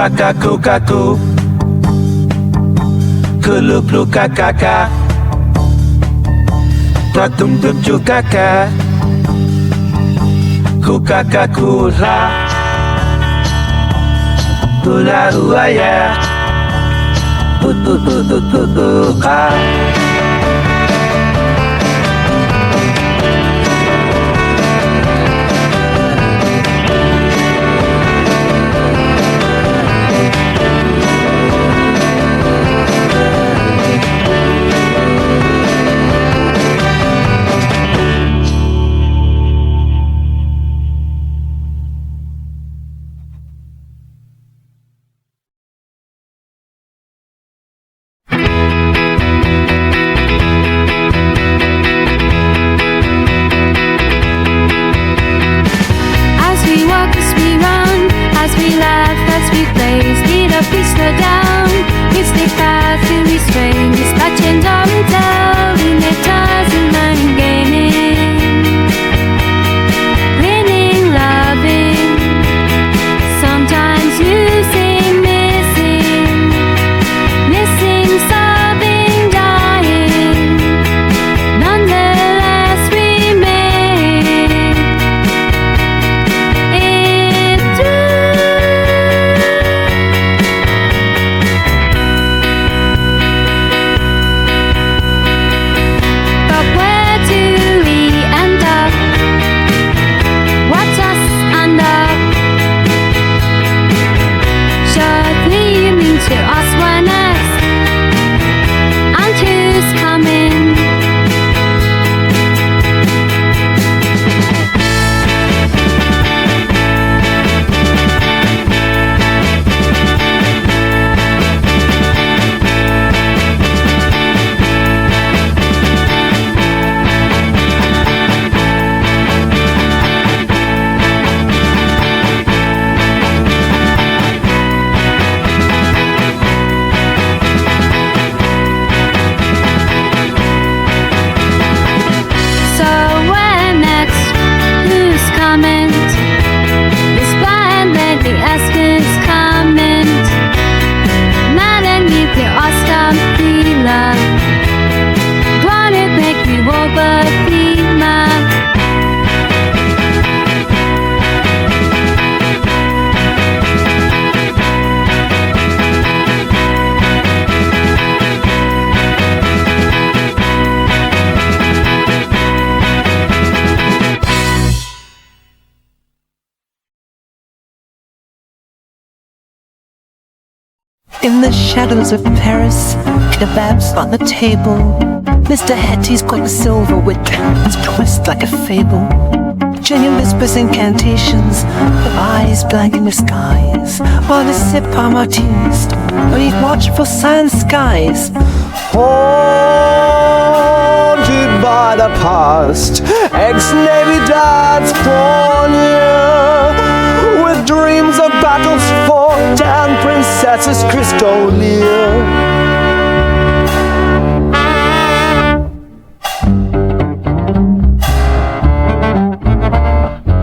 Kakaku kaku Kulu klu kakaka Tatum tum chu kaka Kukakakura Ula uaya In the shadows of Paris, kebabs on the table. Mr. Hetty's got silver with hands twisted like a fable. Jenny whispers incantations, with eyes blinding the skies, while they sip our martinis, beneath watchful silent skies. Haunted by the past, ex-Navy dads born here, with dreams of battles fought and princesses crystal-clear.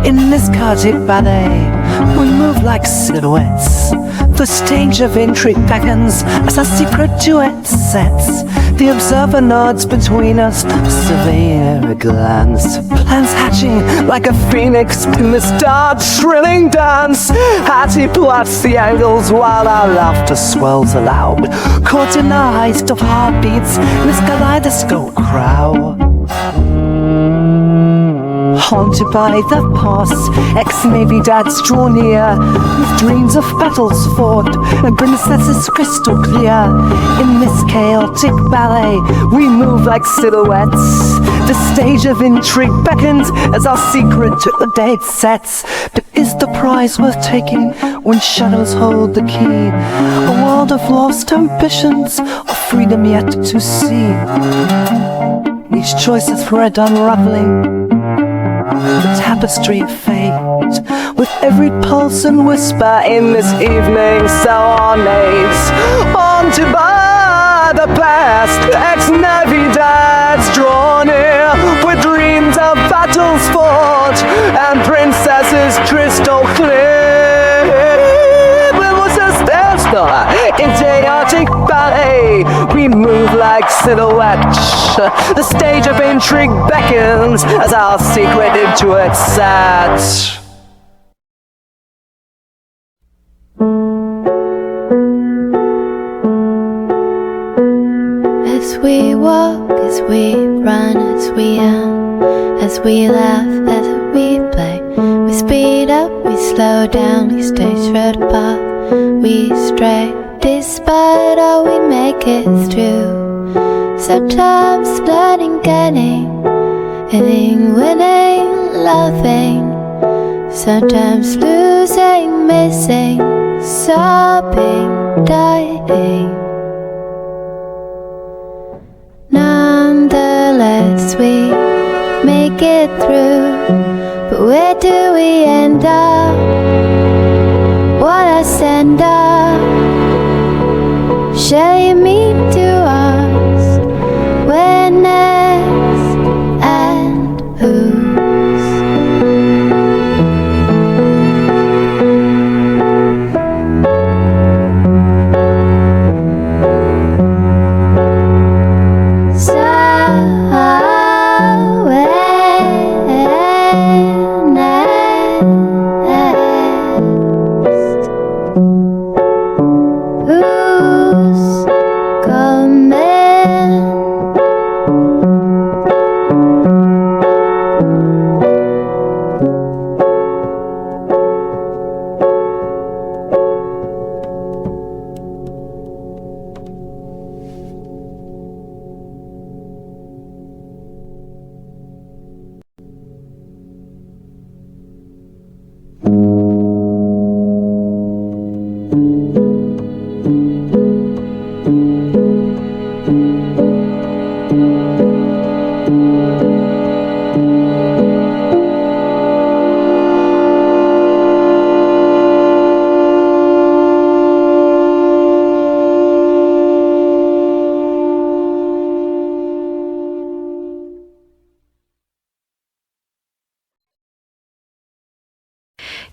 In this car chaotic ballet. We move like silhouettes. The stage of intrigue beckons as our secret duet sets. The observer nods between us, surveying every glance. Plans hatching like a phoenix in this dark, thrilling dance. Hattie plots the angles while our laughter swells aloud, caught in the heist of heartbeats in this kaleidoscope crowd. Haunted by the past, ex-Navy dads draw near, with dreams of battles fought and princesses crystal clear. In this chaotic ballet, we move like silhouettes. The stage of intrigue beckons as our secret to the date sets. But is the prize worth taking when shadows hold the key? A world of lost ambitions, or freedom yet to see. Each choice a thread unraveling the tapestry of fate, with every pulse and whisper in this evening so ornate. Haunted by the past, ex-Navy dads draw near, with dreams of battles fought and princesses crystal clear. In chaotic ballet, we move like silhouettes. The stage of intrigue beckons as our secret into it sets. As we walk, as we run, as we young, as we laugh, as we play, we speed up, we slow down, we stay straight apart. We stray, despite all we make it through. Sometimes learning, getting, hitting, winning, loving. Sometimes losing, missing, sobbing, dying. Nonetheless, we make it through. But where do we end up? What I send up, shall you mean to us? Where next and whose?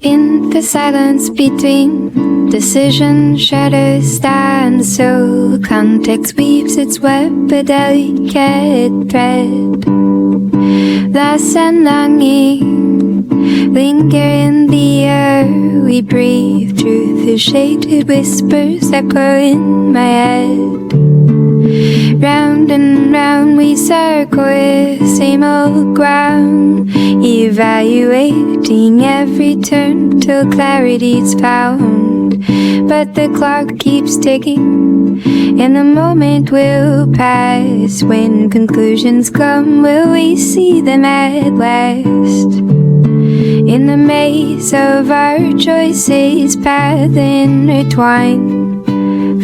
In the silence between decision, shadows stand so context weaves its web, a delicate thread. Thus and longing linger in the air we breathe through the shaded whispers echo in my head. Round and round we circle, same old ground, evaluating every turn till clarity's found. But the clock keeps ticking, and the moment will pass. When conclusions come, will we see them at last? In the maze of our choices, path intertwined,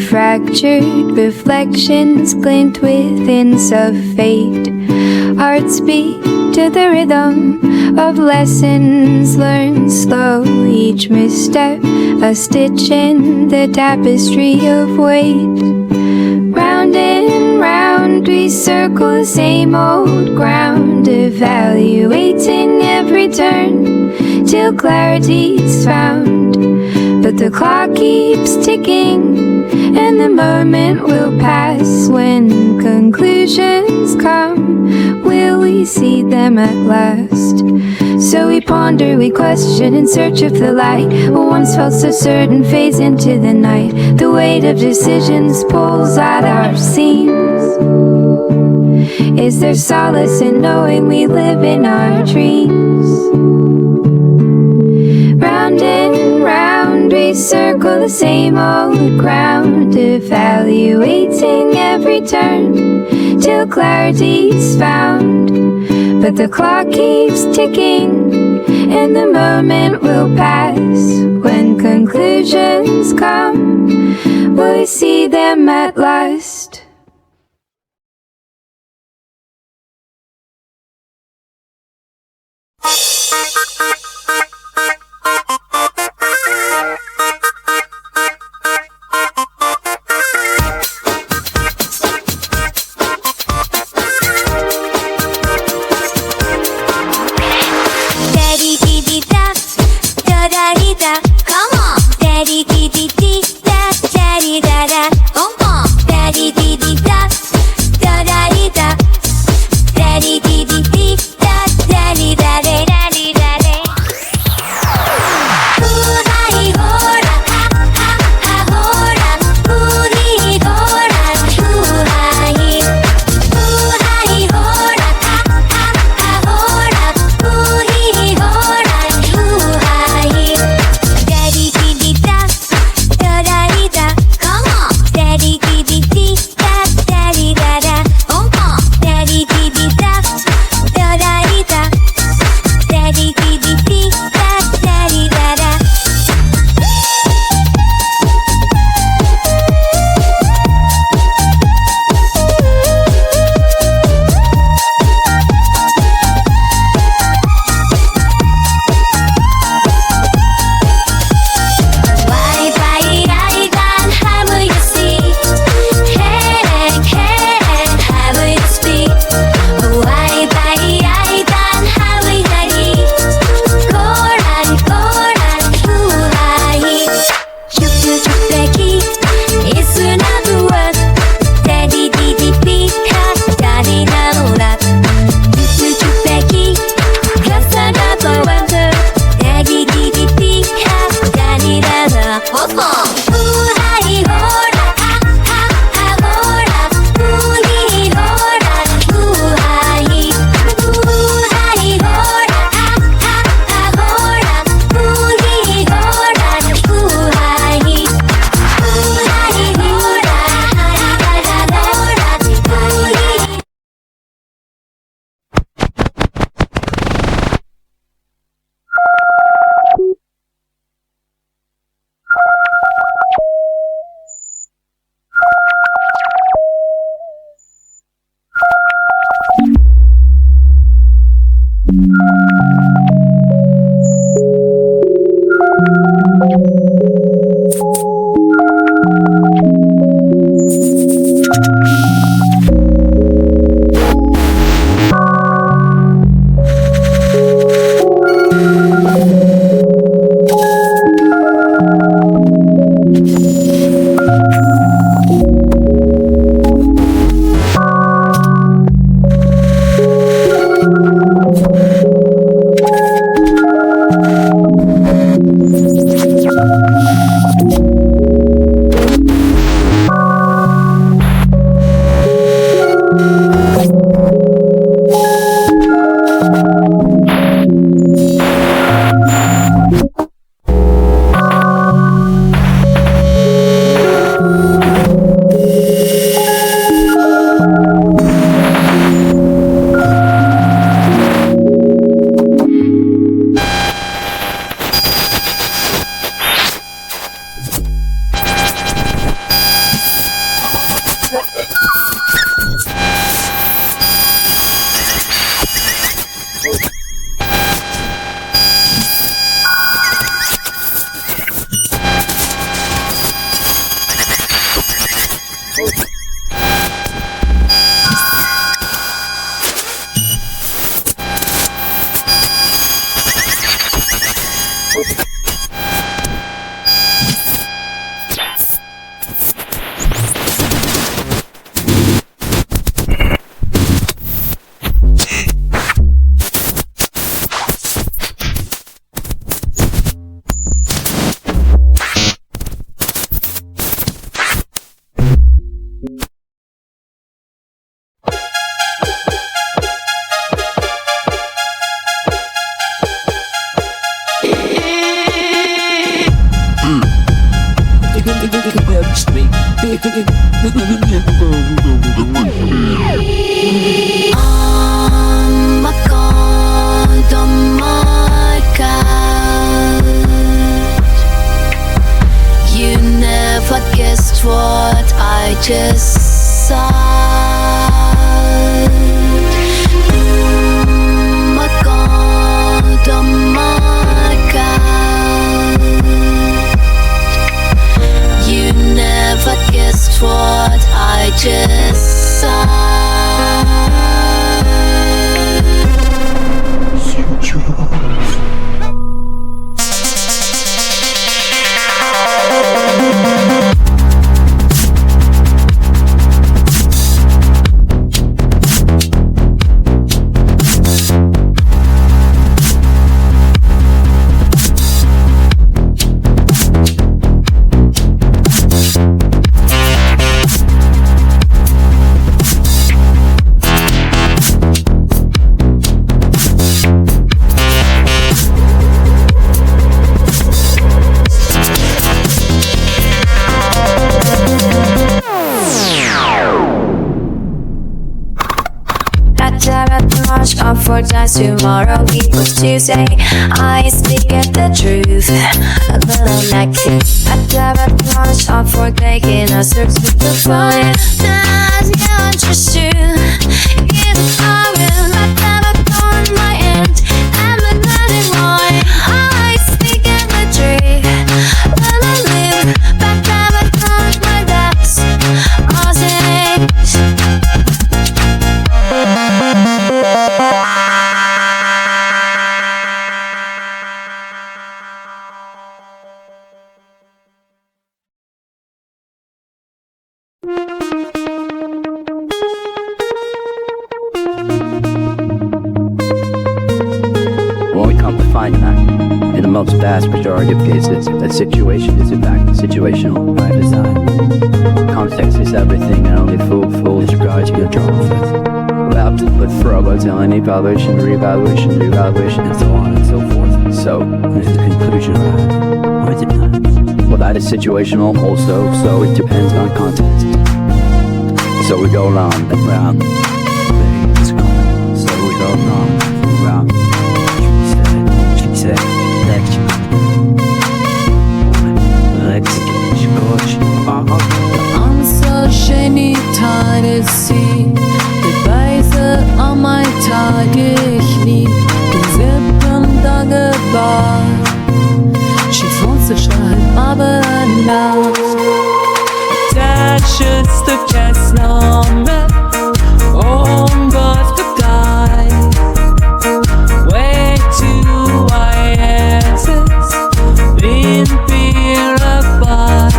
fractured reflections glint with hints of fate. Hearts beat to the rhythm of lessons learned slow. Each misstep a stitch in the tapestry of weight. Round and round we circle the same old ground, evaluating every turn till clarity's found. But the clock keeps ticking, and the moment will pass. When conclusions come, will we see them at last? So we ponder, we question, in search of the light. What once felt so certain fades into the night. The weight of decisions pulls at our seams. Is there solace in knowing we live in our dreams? Round and round we circle the same old ground, evaluating every turn till clarity's found. But the clock keeps ticking, and the moment will pass. When conclusions come, will we see them at last? Come on, daddy dee dee dee da, daddy da da, bom bom, daddy dee dee da, da da dee da, daddy dee dee dee da, daddy da da, daddy da da. march up for dance tomorrow. It was Tuesday. I speak at the truth. A little naked. I never march up for taking a search with the fire. That's not just you. It's a power. I never on my end. I'm a bloody boy. I speak at the tree. When I live, but never touch my depths. When we come to find that, in the most vast majority of cases, that situation is in fact situational by design. Context is everything, and only fool disregards your drawn with. Without but further telling evaluation, reevaluation, reevaluation, and so on and so forth. So, when is the conclusion arrived? When is it not? Well, that is situational also, so it depends on context. So we go round and round. So we go round and round. She said, Uncertainty tanesi Beweise an mein Tage ich nie Den 7. Tage war She wants to shine aber now That shit's the cast number Onward the guy Way too high answers In fear of fight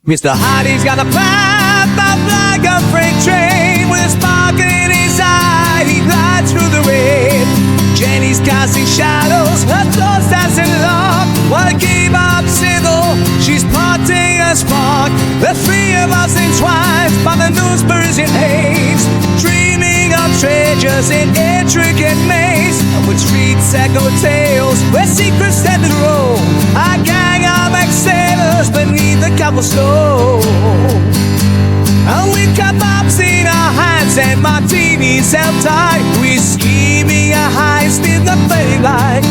Mr. Hardy's got a path up like a freight train with a spark in his eye. He glides through the rain. Jenny's casting shadows, her thoughts dancing along. While I keep up single, she's parting a spark. The three of us entwined by the Newsparisian haze, dreaming of treasures in intricate maze. And with streets echo tales where secrets stand in row. A gang of ex-sailors beneath the cobblestone. And with kebabs in our hands and martinis held tight, we're scheming a heist in the daylight.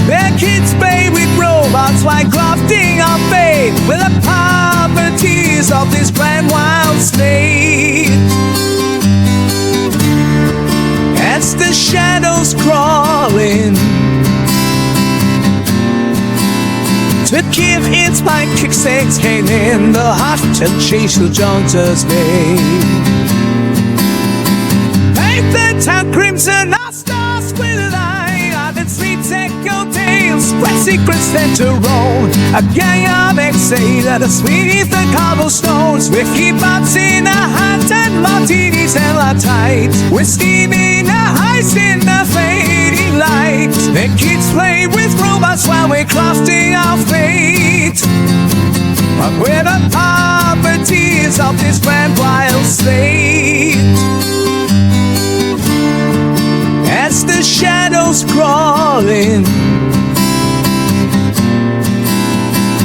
Their kids play with robots while crafting our fate with the poverties of this grand wild state. As the shadows crawling to give its my kickstands came in the heart and chase the Joneses' name. Paint the town crimson, our stars with a line. On the streets echo tales where secrets stand to roll. A gang of ex-sailors beneath the cobblestones with kebabs in our hands and martinis held our tight. We're steaming a heist in the fading light. The kids play with robots while we're crafting our fate. But we're the poverties of this grand wild state. As the shadows crawling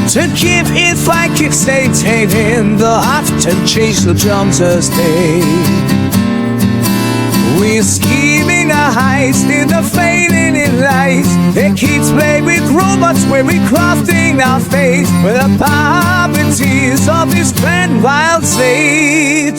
to give it like kickstands in the heart and chase the Joneses' day. We're scheming a heist in the fading light. The kids play with robots where we're crafting our fate with the poverties of this grand wild state.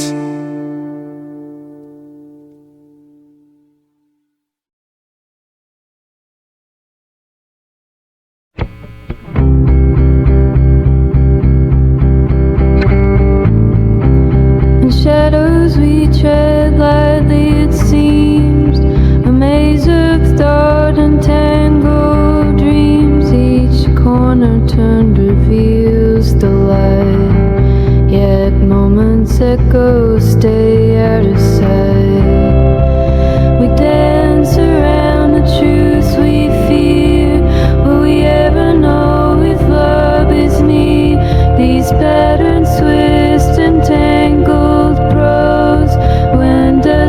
tread lightly, it seems. A maze of thought and tangled dreams. Each corner turned reveals the light. Yet moments echo, stay out of sight. We dance around the truth we fear. Will we ever know if love is near? These patterns twist and tangled prose. When does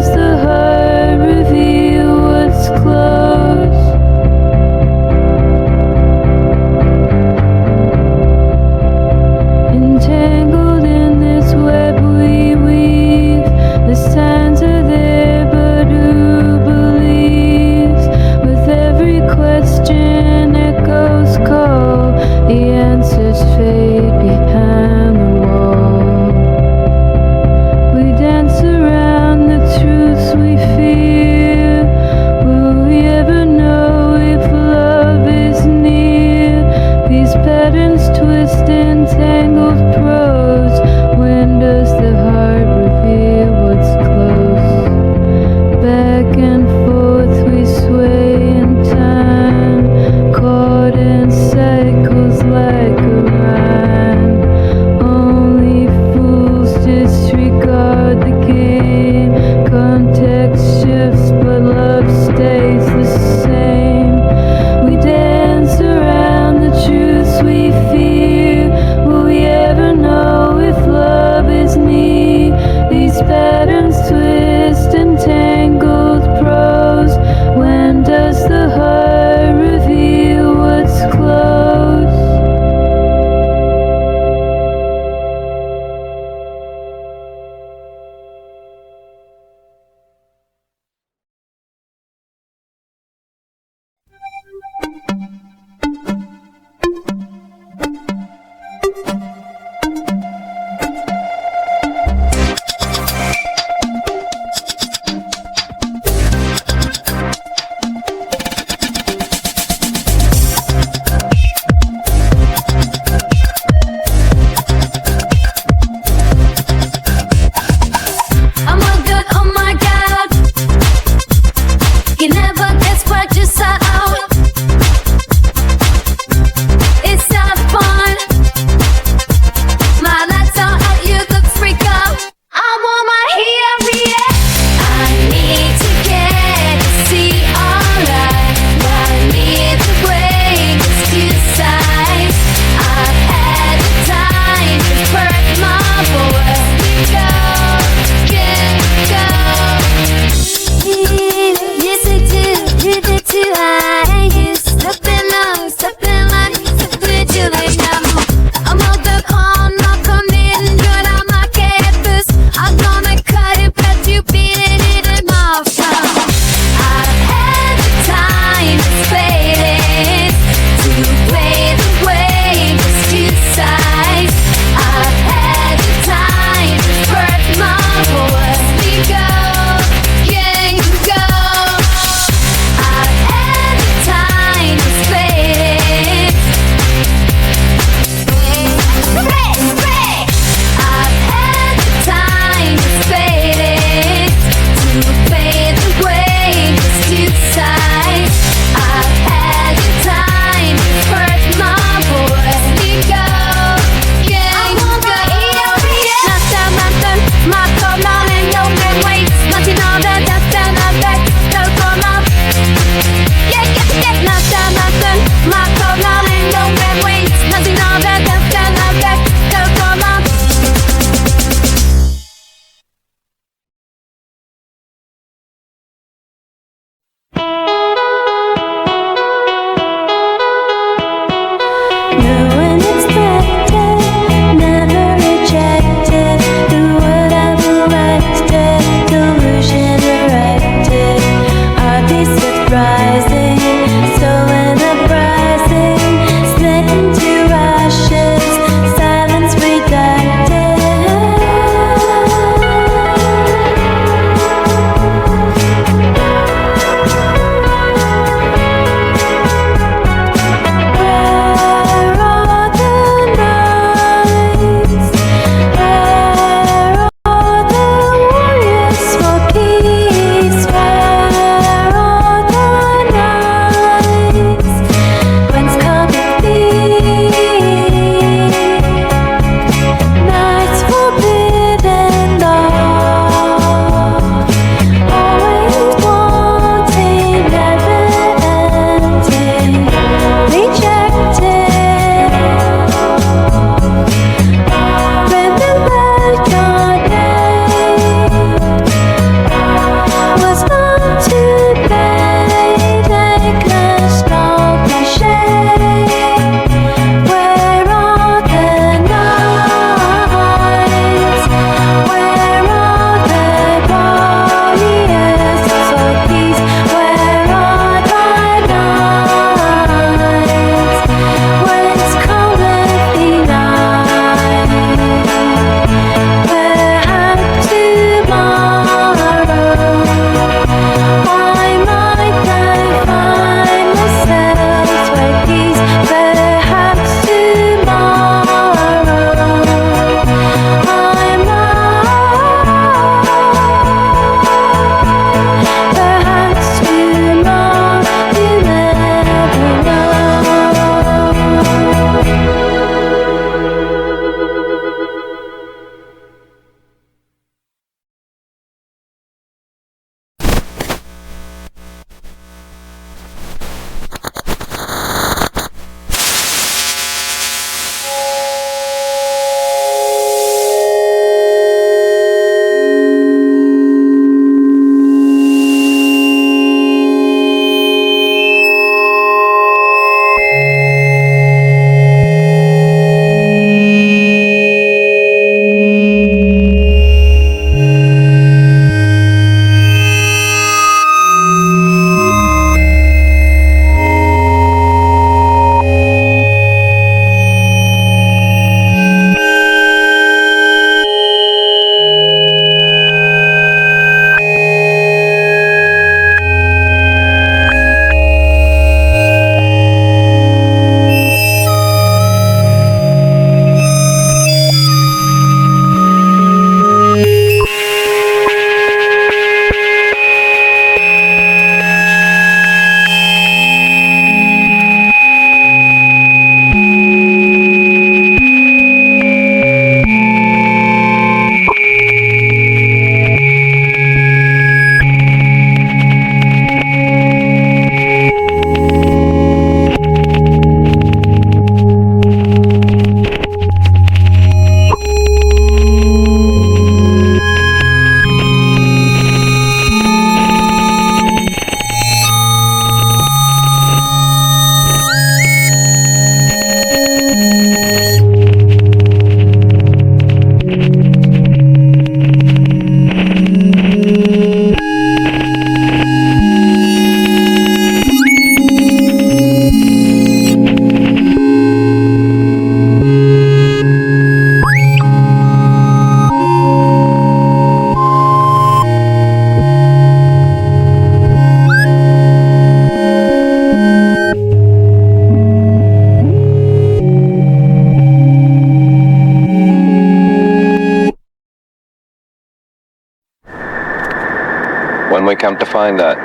come to find that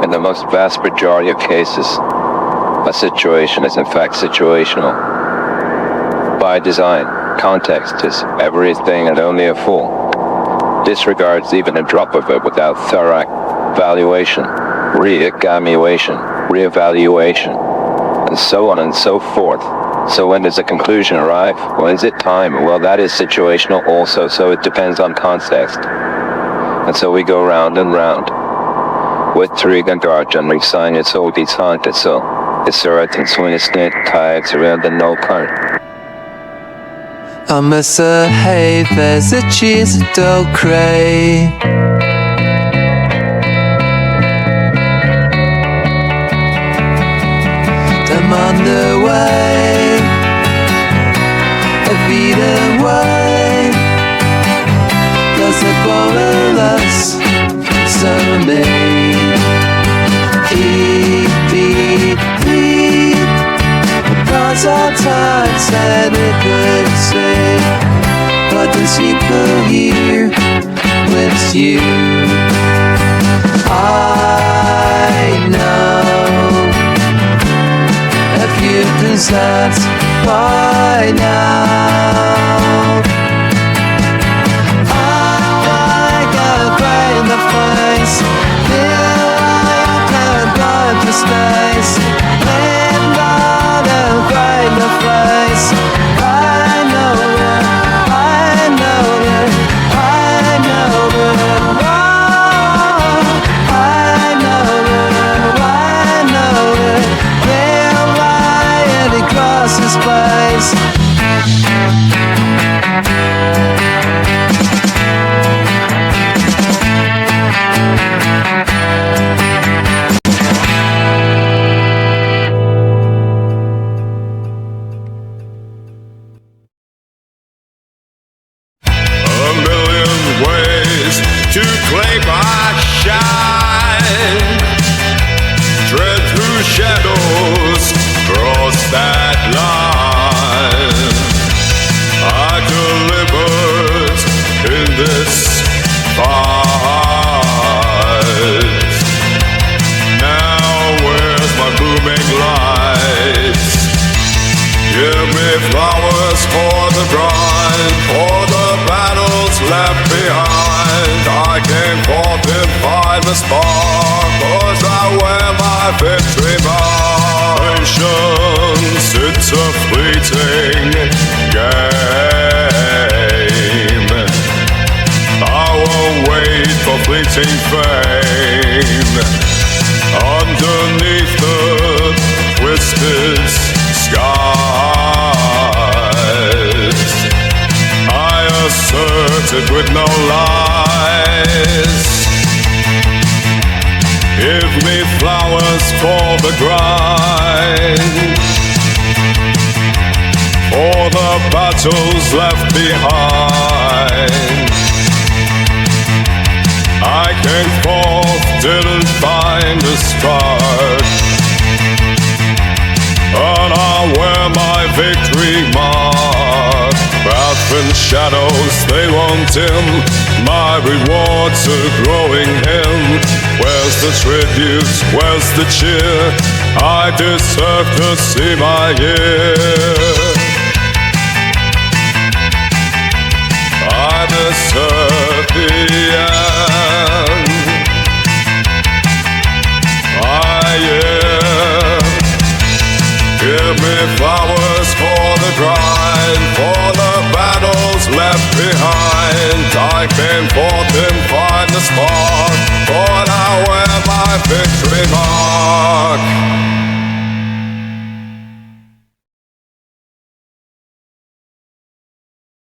in the most vast majority of cases, a situation is in fact situational. By design, context is everything and only a fool. Disregards even a drop of it without thorough valuation, re-examination, re-evaluation, and so on and so forth. So when does a conclusion arrive? When is it time? Well, that is situational also, so it depends on context. And so we go round and round. With Trigandarjan, we sign its old desanted, so it's certain swing its net tides around the no part. I'm a hey, there's a cheese dough cray. I'm on the way, a beat away. There's a bowl of us, someday. Eat, beat, beat. Across our times and it could say, but there's people here with you. I know a few desserts by now. I got right in the face, feel like I'm blind to space, and I'm right in the face. I know it, I know it, I know it. Oh, I know it, I know it. Feel like it crosses space. To claim I shine, tread through shadows, cross that line. I delivered in this fight. Now where's my booming lights? Give me flowers for the grind, for the battles left behind. I came forth in find the spark, 'cause I wear my victory mark. Patience, it's a fleeting game. I won't wait for fleeting fame. Underneath the twisted skies, I asserted with no lies. Give me flowers for the grind, for the battles left behind. I came forth, didn't find a spark, and I wear my victory mark. Wrath and shadows, they won't dim my rewards, a growing hymn. Where's the tribute, where's the cheer? I deserve to see my year. I deserve the end. Give me flowers for the grind, for the battles left behind. I came for